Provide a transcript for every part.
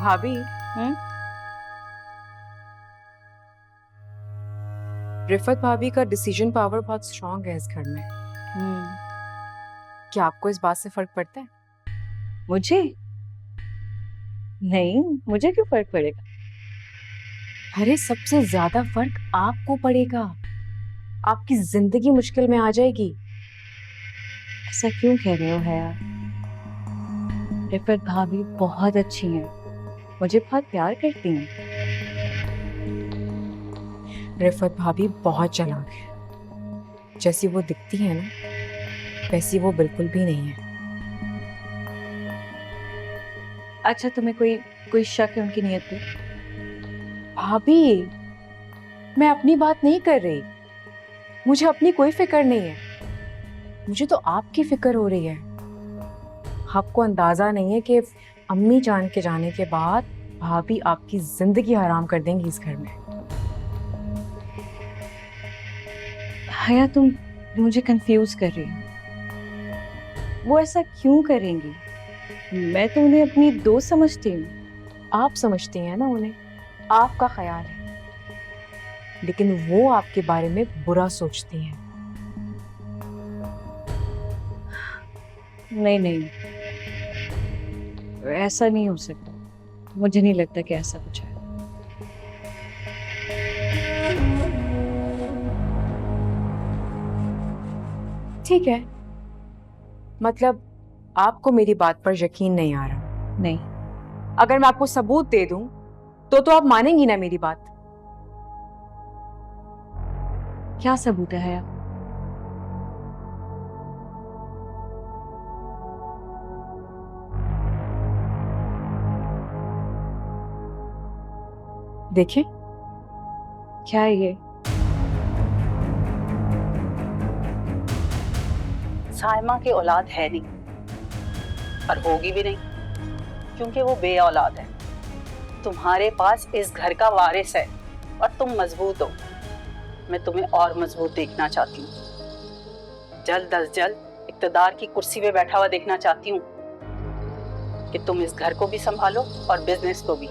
भाभी, हम्म। रिफत भाभी का डिसीजन पावर बहुत स्ट्रांग है इस घर में। क्या आपको इस बात से फर्क पड़ता है? मुझे नहीं, मुझे क्यों फर्क पड़ेगा? अरे सबसे ज्यादा फर्क आपको पड़ेगा। आपकी जिंदगी मुश्किल में आ जाएगी। ऐसा क्यों कह रहे हो हया? रिफत भाभी बहुत अच्छी हैं, मुझे बहुत प्यार करती हैं। रिफत भाभी बहुत चालाक है। जैसी वो दिखती है ना, वैसी वो बिल्कुल भी नहीं है। अच्छा, तुम्हें कोई कोई शक है उनकी नीयत पे? भाभी, मैं अपनी बात नहीं कर रही। मुझे अपनी कोई फिक्र नहीं है। मुझे तो आपकी फिक्र हो रही है। आपको अंदाजा नहीं है कि अम्मी जान के जाने के बाद भाभी आपकी जिंदगी हराम कर देंगी इस घर में। हया, तुम मुझे कंफ्यूज कर रही हो। वो ऐसा क्यों करेंगी? मैं तो उन्हें अपनी दोस्त समझती हूँ। आप समझती हैं ना उन्हें, आपका ख्याल है, लेकिन वो आपके बारे में बुरा सोचती हैं। नहीं नहीं, ऐसा नहीं हो सकता। मुझे नहीं लगता कि ऐसा कुछ है। ठीक है, मतलब आपको मेरी बात पर यकीन नहीं आ रहा। नहीं। अगर मैं आपको सबूत दे दूं तो आप मानेंगी ना मेरी बात? क्या सबूत है हया? देखिए, क्या है ये? साइमा की औलाद है नहीं और होगी भी नहीं, क्योंकि वो बे औलाद है। तुम्हारे पास इस घर का वारिस है और तुम मजबूत हो। मैं तुम्हें और मजबूत देखना चाहती हूँ। जल्द अज जल्द इक्तदार की कुर्सी पे बैठा हुआ देखना चाहती हूँ कि तुम इस घर को भी संभालो और बिजनेस को भी।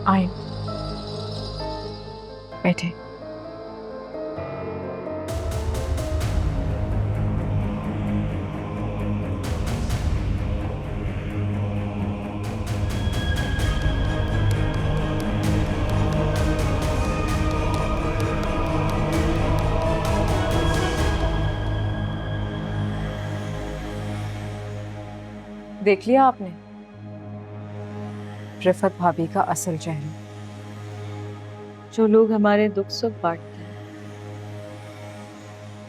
आए, बैठे। देख लिया आपने रिफत भाभी का असल चेहरा। जो लोग हमारे दुख सुख बांटते हैं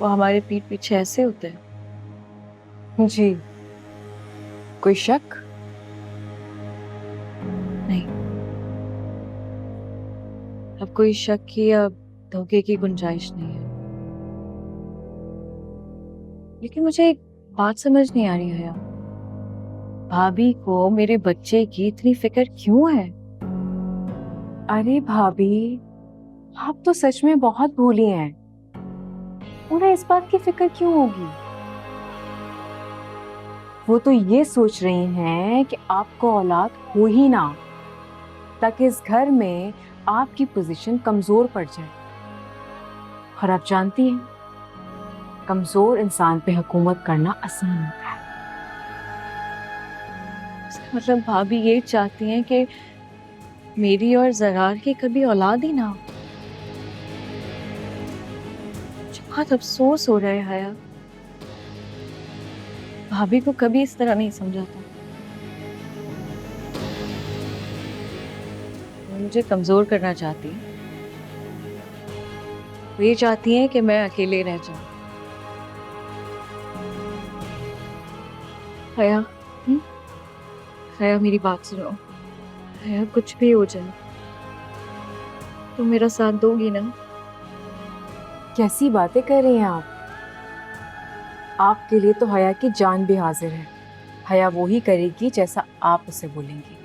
वो हमारे पीठ पीछे ऐसे होते हैं। जी, कोई शक? नहीं, अब कोई शक की या धोखे की गुंजाइश नहीं है। लेकिन मुझे एक बात समझ नहीं आ रही है, भाभी को मेरे बच्चे की इतनी फिक्र क्यों है? अरे भाभी, आप तो सच में बहुत भोली हैं। उन्हें इस बात की फिक्र क्यों होगी? वो तो ये सोच रही हैं कि आपको औलाद हो ही ना, ताकि इस घर में आपकी पोजीशन कमजोर पड़ जाए। और आप जानती हैं, कमजोर इंसान पे हुकूमत करना आसान होता है। इसका मतलब भाभी ये चाहती हैं कि मेरी और जरार की कभी औलाद ही ना हो। मुझे बहुत अफसोस हो रहा है हया। भाभी को कभी इस तरह नहीं समझा था। वो मुझे कमजोर करना चाहती है। वो ये चाहती हैं कि मैं अकेले रह जाऊं। हया, हया मेरी बात सुनो। हया, कुछ भी हो जाए तुम मेरा साथ दोगी ना? कैसी बातें कर रही हैं आप? आपके लिए तो हया की जान भी हाजिर है। हया वो ही करेगी जैसा आप उसे बोलेंगी।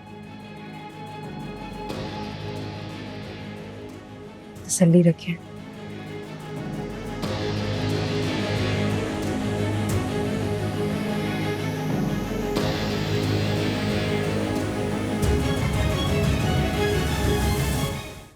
तसल्ली रखें।